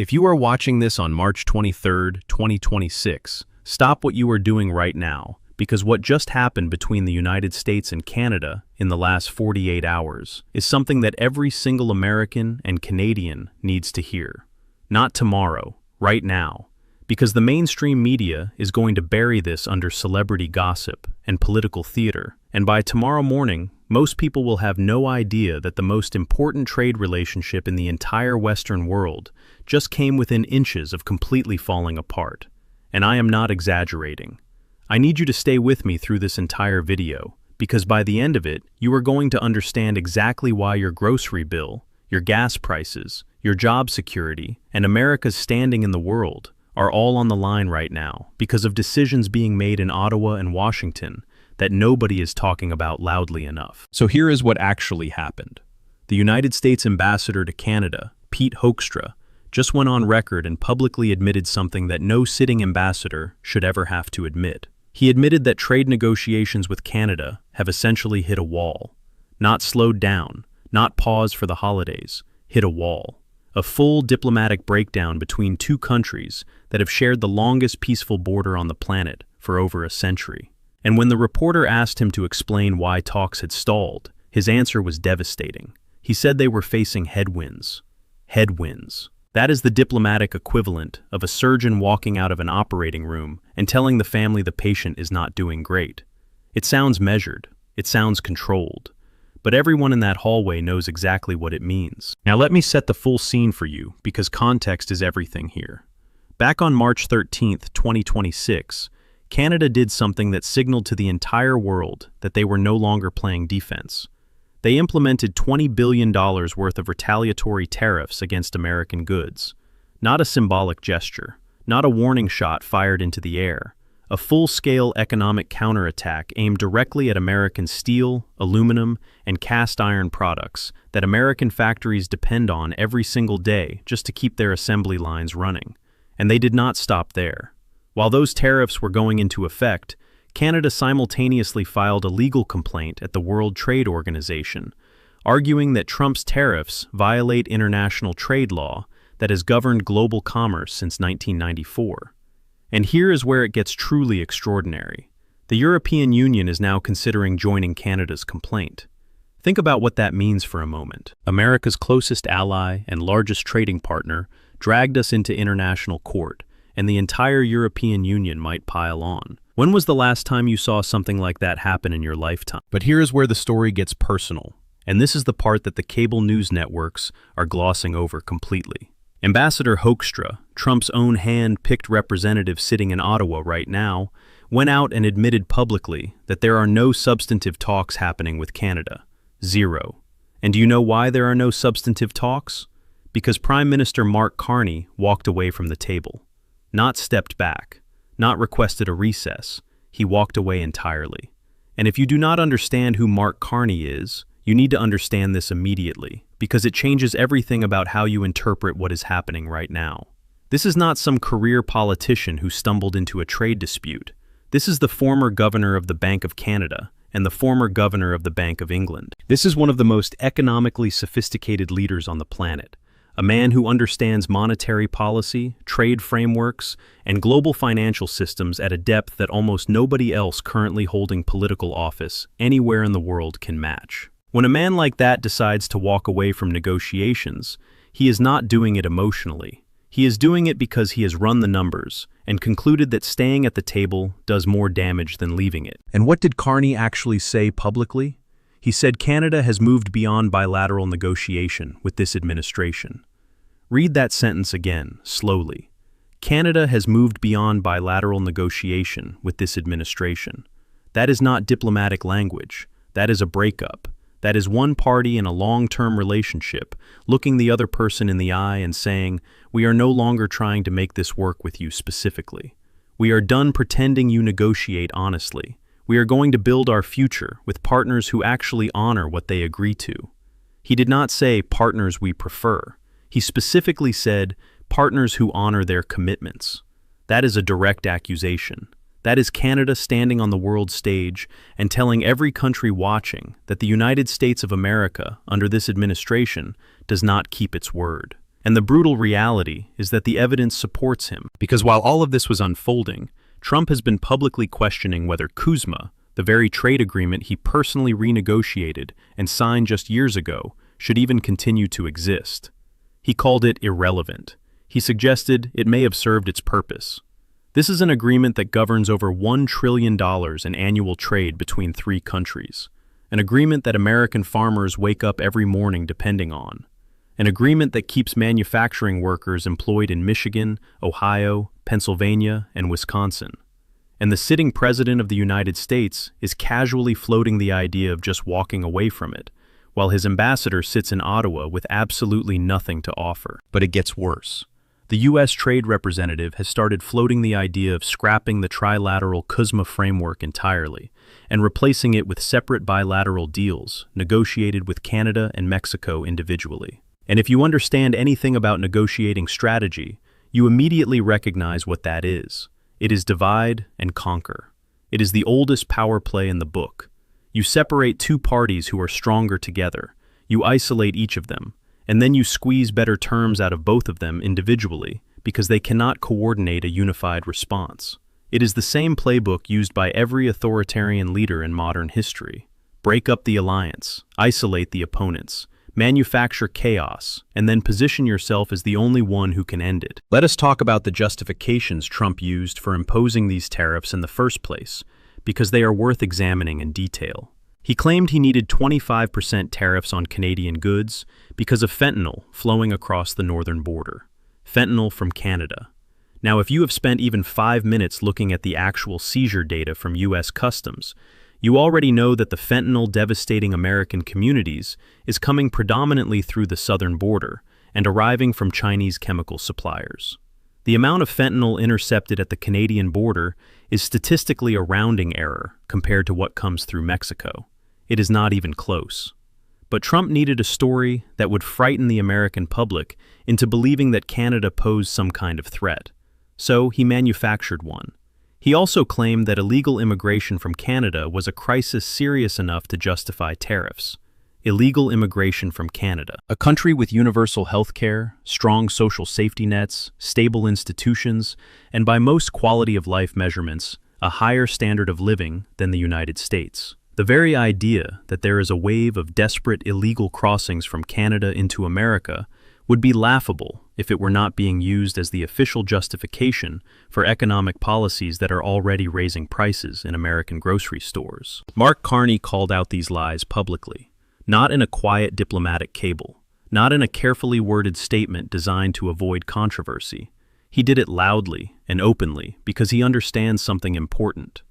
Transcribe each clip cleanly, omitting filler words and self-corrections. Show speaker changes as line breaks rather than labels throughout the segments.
If you are watching this on March 23rd, 2026, stop what you are doing right now, because what just happened between the United States and Canada in the last 48 hours is something that every single American and Canadian needs to hear. Not tomorrow, right now, because the mainstream media is going to bury this under celebrity gossip and political theater, and by tomorrow morning, most people will have no idea that the most important trade relationship in the entire Western world just came within inches of completely falling apart. And I am not exaggerating. I need you to stay with me through this entire video, because by the end of it, you are going to understand exactly why your grocery bill, your gas prices, your job security, and America's standing in the world are all on the line right now because of decisions being made in Ottawa and Washington that nobody is talking about loudly enough. So here is what actually happened. The United States ambassador to Canada, Pete Hoekstra, just went on record and publicly admitted something that no sitting ambassador should ever have to admit. He admitted that trade negotiations with Canada have essentially hit a wall. Not slowed down, not paused for the holidays, hit a wall. A full diplomatic breakdown between two countries that have shared the longest peaceful border on the planet for over a century. And when the reporter asked him to explain why talks had stalled, his answer was devastating. He said they were facing headwinds. Headwinds. That is the diplomatic equivalent of a surgeon walking out of an operating room and telling the family the patient is not doing great. It sounds measured. It sounds controlled. But everyone in that hallway knows exactly what it means. Now let me set the full scene for you, because context is everything here. Back on March 13th, 2026, Canada did something that signaled to the entire world that they were no longer playing defense. They implemented $20 billion worth of retaliatory tariffs against American goods. Not a symbolic gesture, not a warning shot fired into the air. A full-scale economic counterattack aimed directly at American steel, aluminum, and cast iron products that American factories depend on every single day just to keep their assembly lines running. And they did not stop there. While those tariffs were going into effect, Canada simultaneously filed a legal complaint at the World Trade Organization, arguing that Trump's tariffs violate international trade law that has governed global commerce since 1994. And here is where it gets truly extraordinary. The European Union is now considering joining Canada's complaint. Think about what that means for a moment. America's closest ally and largest trading partner dragged us into international court, and the entire European Union might pile on. When was the last time you saw something like that happen in your lifetime? But here is where the story gets personal, and this is the part that the cable news networks are glossing over completely. Ambassador Hoekstra, Trump's own hand-picked representative sitting in Ottawa right now, went out and admitted publicly that there are no substantive talks happening with Canada. Zero. And do you know why there are no substantive talks? Because Prime Minister Mark Carney walked away from the table. Not stepped back, not requested a recess. He walked away entirely. And if you do not understand who Mark Carney is, you need to understand this immediately, because it changes everything about how you interpret what is happening right now. This is not some career politician who stumbled into a trade dispute. This is the former governor of the Bank of Canada and the former governor of the Bank of England. This is one of the most economically sophisticated leaders on the planet. A man who understands monetary policy, trade frameworks, and global financial systems at a depth that almost nobody else currently holding political office anywhere in the world can match. When a man like that decides to walk away from negotiations, he is not doing it emotionally. He is doing it because he has run the numbers and concluded that staying at the table does more damage than leaving it. And what did Carney actually say publicly? He said Canada has moved beyond bilateral negotiation with this administration. Read that sentence again, slowly. Canada has moved beyond bilateral negotiation with this administration. That is not diplomatic language. That is a breakup. That is one party in a long-term relationship looking the other person in the eye and saying, "We are no longer trying to make this work with you specifically. We are done pretending you negotiate honestly. We are going to build our future with partners who actually honor what they agree to." He did not say partners we prefer. He specifically said partners who honor their commitments. That is a direct accusation. That is Canada standing on the world stage and telling every country watching that the United States of America, under this administration, does not keep its word. And the brutal reality is that the evidence supports him. Because while all of this was unfolding, Trump has been publicly questioning whether CUSMA, the very trade agreement he personally renegotiated and signed just years ago, should even continue to exist. He called it irrelevant. He suggested it may have served its purpose. This is an agreement that governs over $1 trillion in annual trade between 3 countries. An agreement that American farmers wake up every morning depending on. An agreement that keeps manufacturing workers employed in Michigan, Ohio, Pennsylvania, and Wisconsin. And the sitting president of the United States is casually floating the idea of just walking away from it, while his ambassador sits in Ottawa with absolutely nothing to offer. But it gets worse. The U.S. Trade Representative has started floating the idea of scrapping the trilateral CUSMA framework entirely and replacing it with separate bilateral deals negotiated with Canada and Mexico individually. And if you understand anything about negotiating strategy, you immediately recognize what that is. It is divide and conquer. It is the oldest power play in the book. You separate 2 parties who are stronger together. You isolate each of them. And then you squeeze better terms out of both of them individually because they cannot coordinate a unified response. It is the same playbook used by every authoritarian leader in modern history. Break up the alliance, isolate the opponents, manufacture chaos, and then position yourself as the only one who can end it. Let us talk about the justifications Trump used for imposing these tariffs in the first place, because they are worth examining in detail. He claimed he needed 25% tariffs on Canadian goods because of fentanyl flowing across the northern border. Fentanyl from Canada. Now, if you have spent even 5 minutes looking at the actual seizure data from U.S. Customs, you already know that the fentanyl devastating American communities is coming predominantly through the southern border and arriving from Chinese chemical suppliers. The amount of fentanyl intercepted at the Canadian border is statistically a rounding error compared to what comes through Mexico. It is not even close. But Trump needed a story that would frighten the American public into believing that Canada posed some kind of threat. So he manufactured one. He also claimed that illegal immigration from Canada was a crisis serious enough to justify tariffs. Illegal immigration from Canada. A country with universal health care, strong social safety nets, stable institutions, and by most quality of life measurements, a higher standard of living than the United States. The very idea that there is a wave of desperate illegal crossings from Canada into America would be laughable if it were not being used as the official justification for economic policies that are already raising prices in American grocery stores. Mark Carney called out these lies publicly, not in a quiet diplomatic cable, not in a carefully worded statement designed to avoid controversy. He did it loudly and openly because he understands something important.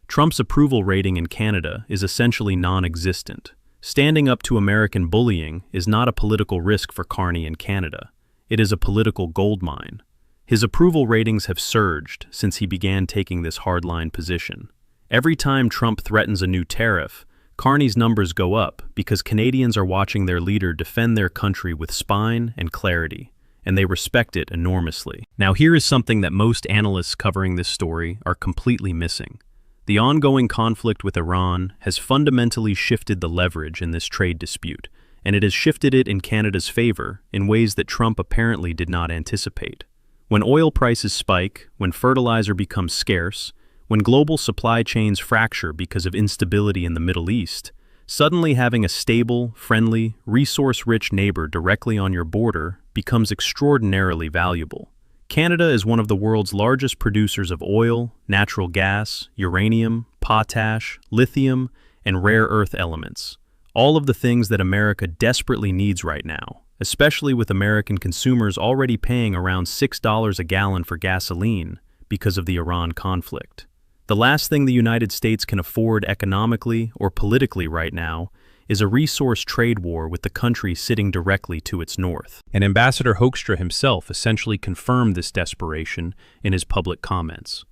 Trump's approval rating in Canada is essentially non-existent. Standing up to American bullying is not a political risk for Carney in Canada. It is a political goldmine. His approval ratings have surged since he began taking this hardline position. Every time Trump threatens a new tariff, Carney's numbers go up because Canadians are watching their leader defend their country with spine and clarity, and they respect it enormously. Now here is something that most analysts covering this story are completely missing. The ongoing conflict with Iran has fundamentally shifted the leverage in this trade dispute, and it has shifted it in Canada's favor in ways that Trump apparently did not anticipate. When oil prices spike, when fertilizer becomes scarce, when global supply chains fracture because of instability in the Middle East, suddenly having a stable, friendly, resource-rich neighbor directly on your border becomes extraordinarily valuable. Canada is one of the world's largest producers of oil, natural gas, uranium, potash, lithium, and rare earth elements. All of the things that America desperately needs right now, especially with American consumers already paying around $6 a gallon for gasoline because of the Iran conflict. The last thing the United States can afford economically or politically right now is a resource trade war with the country sitting directly to its north. And Ambassador Hoekstra himself essentially confirmed this desperation in his public comments.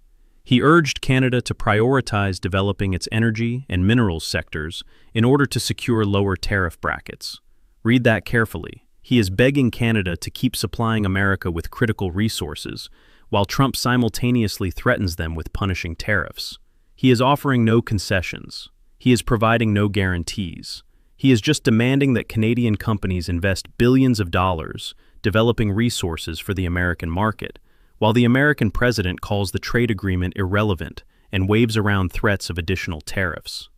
He urged Canada to prioritize developing its energy and minerals sectors in order to secure lower tariff brackets. Read that carefully. He is begging Canada to keep supplying America with critical resources, while Trump simultaneously threatens them with punishing tariffs. He is offering no concessions. He is providing no guarantees. He is just demanding that Canadian companies invest billions of dollars developing resources for the American market, while the American president calls the trade agreement irrelevant and waves around threats of additional tariffs.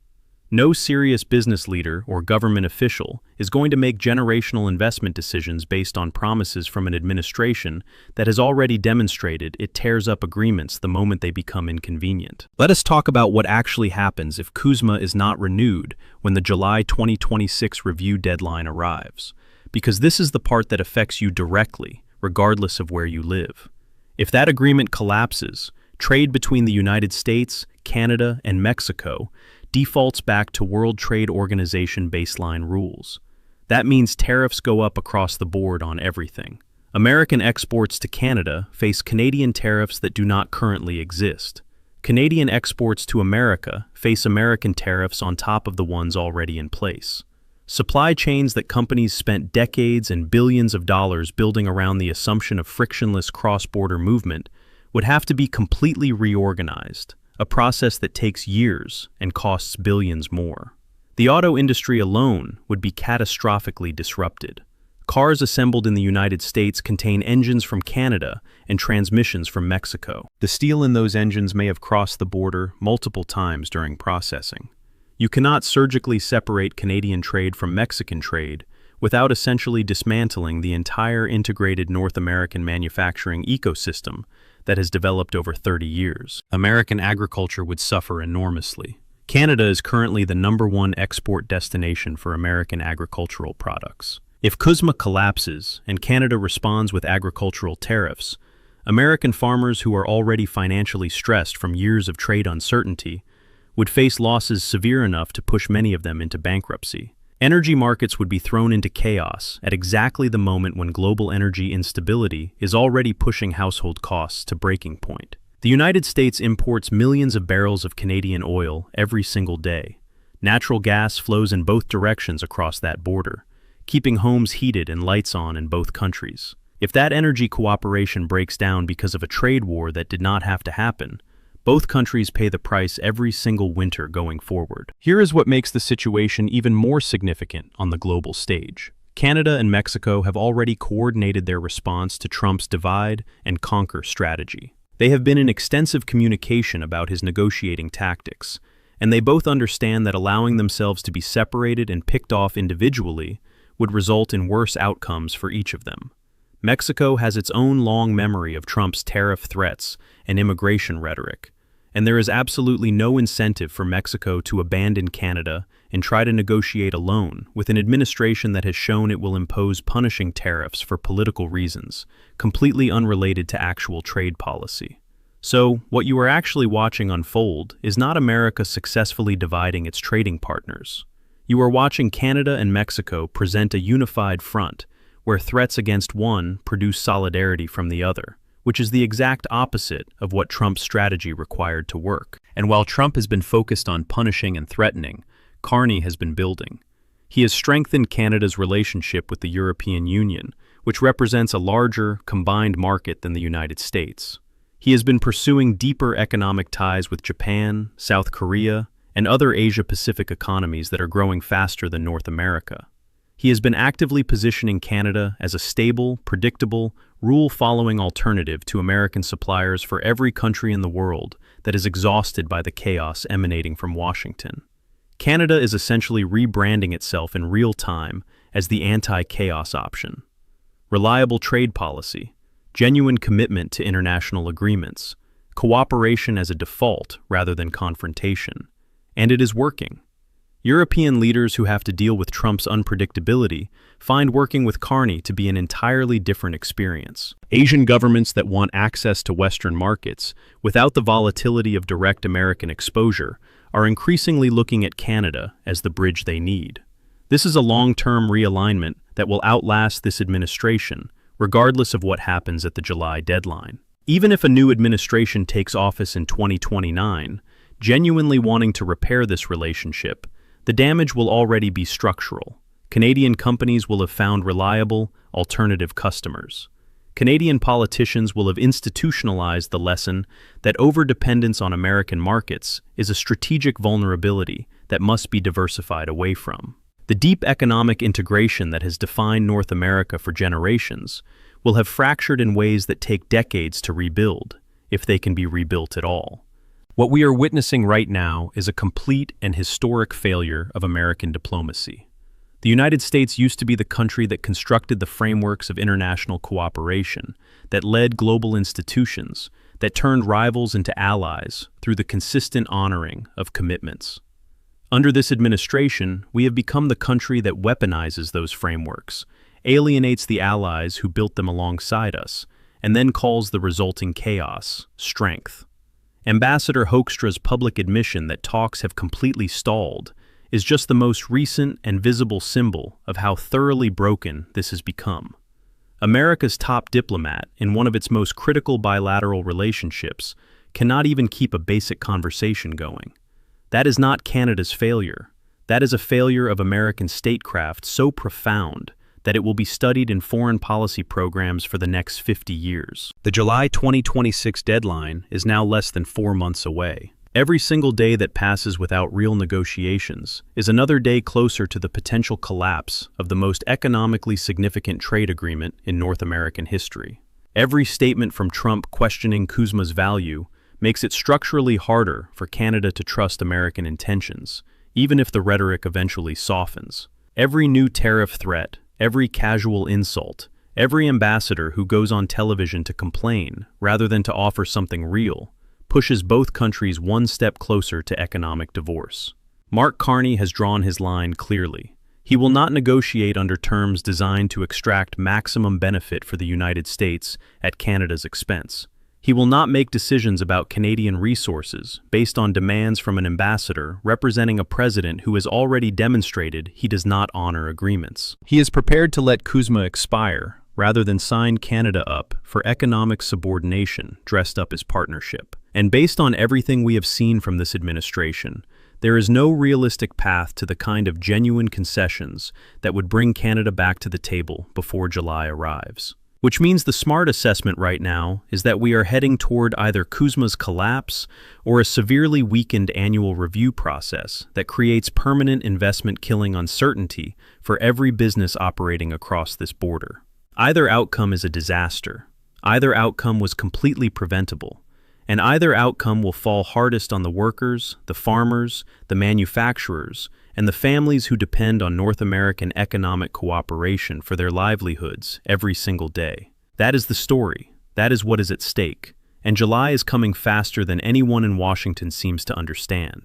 No serious business leader or government official is going to make generational investment decisions based on promises from an administration that has already demonstrated it tears up agreements the moment they become inconvenient. Let us talk about what actually happens if CUSMA is not renewed when the July 2026 review deadline arrives, because this is the part that affects you directly, regardless of where you live. If that agreement collapses, trade between the United States, Canada, and Mexico defaults back to World Trade Organization baseline rules. That means tariffs go up across the board on everything. American exports to Canada face Canadian tariffs that do not currently exist. Canadian exports to America face American tariffs on top of the ones already in place. Supply chains that companies spent decades and billions of dollars building around the assumption of frictionless cross-border movement would have to be completely reorganized, a process that takes years and costs billions more. The auto industry alone would be catastrophically disrupted. Cars assembled in the United States contain engines from Canada and transmissions from Mexico. The steel in those engines may have crossed the border multiple times during processing. You cannot surgically separate Canadian trade from Mexican trade without essentially dismantling the entire integrated North American manufacturing ecosystem that has developed over 30 years. American agriculture would suffer enormously. Canada is currently the #1 export destination for American agricultural products. If CUSMA collapses and Canada responds with agricultural tariffs, American farmers who are already financially stressed from years of trade uncertainty would face losses severe enough to push many of them into bankruptcy. Energy markets would be thrown into chaos at exactly the moment when global energy instability is already pushing household costs to breaking point. The United States imports millions of barrels of Canadian oil every single day. Natural gas flows in both directions across that border, keeping homes heated and lights on in both countries. If that energy cooperation breaks down because of a trade war that did not have to happen, both countries pay the price every single winter going forward. Here is what makes the situation even more significant on the global stage. Canada and Mexico have already coordinated their response to Trump's divide and conquer strategy. They have been in extensive communication about his negotiating tactics, and they both understand that allowing themselves to be separated and picked off individually would result in worse outcomes for each of them. Mexico has its own long memory of Trump's tariff threats and immigration rhetoric, and there is absolutely no incentive for Mexico to abandon Canada and try to negotiate alone with an administration that has shown it will impose punishing tariffs for political reasons, completely unrelated to actual trade policy. So, what you are actually watching unfold is not America successfully dividing its trading partners. You are watching Canada and Mexico present a unified front, where threats against one produce solidarity from the other, which is the exact opposite of what Trump's strategy required to work. And while Trump has been focused on punishing and threatening, Carney has been building. He has strengthened Canada's relationship with the European Union, which represents a larger, combined market than the United States. He has been pursuing deeper economic ties with Japan, South Korea, and other Asia-Pacific economies that are growing faster than North America. He has been actively positioning Canada as a stable, predictable, rule-following alternative to American suppliers for every country in the world that is exhausted by the chaos emanating from Washington. Canada is essentially rebranding itself in real time as the anti-chaos option. Reliable trade policy, genuine commitment to international agreements, cooperation as a default rather than confrontation. And it is working. European leaders who have to deal with Trump's unpredictability find working with Carney to be an entirely different experience. Asian governments that want access to Western markets without the volatility of direct American exposure are increasingly looking at Canada as the bridge they need. This is a long-term realignment that will outlast this administration, regardless of what happens at the July deadline. Even if a new administration takes office in 2029, genuinely wanting to repair this relationship, the damage will already be structural. Canadian companies will have found reliable, alternative customers. Canadian politicians will have institutionalized the lesson that overdependence on American markets is a strategic vulnerability that must be diversified away from. The deep economic integration that has defined North America for generations will have fractured in ways that take decades to rebuild, if they can be rebuilt at all. What we are witnessing right now is a complete and historic failure of American diplomacy. The United States used to be the country that constructed the frameworks of international cooperation, that led global institutions, that turned rivals into allies through the consistent honoring of commitments. Under this administration, we have become the country that weaponizes those frameworks, alienates the allies who built them alongside us, and then calls the resulting chaos strength. Ambassador Hoekstra's public admission that talks have completely stalled is just the most recent and visible symbol of how thoroughly broken this has become. America's top diplomat, in one of its most critical bilateral relationships, cannot even keep a basic conversation going. That is not Canada's failure. That is a failure of American statecraft so profound that it will be studied in foreign policy programs for the next 50 years. The July 2026 deadline is now less than 4 months away. Every single day that passes without real negotiations is another day closer to the potential collapse of the most economically significant trade agreement in North American history. Every statement from Trump questioning CUSMA's value makes it structurally harder for Canada to trust American intentions, even if the rhetoric eventually softens. Every new tariff threat, every casual insult, every ambassador who goes on television to complain rather than to offer something real, pushes both countries one step closer to economic divorce. Mark Carney has drawn his line clearly. He will not negotiate under terms designed to extract maximum benefit for the United States at Canada's expense. He will not make decisions about Canadian resources based on demands from an ambassador representing a president who has already demonstrated he does not honor agreements. He is prepared to let CUSMA expire rather than sign Canada up for economic subordination dressed up as partnership. And based on everything we have seen from this administration, there is no realistic path to the kind of genuine concessions that would bring Canada back to the table before July arrives. Which means the smart assessment right now is that we are heading toward either CUSMA's collapse or a severely weakened annual review process that creates permanent investment-killing uncertainty for every business operating across this border. Either outcome is a disaster. Either outcome was completely preventable. And either outcome will fall hardest on the workers, the farmers, the manufacturers, and the families who depend on North American economic cooperation for their livelihoods every single day. That is the story. That is what is at stake. And July is coming faster than anyone in Washington seems to understand.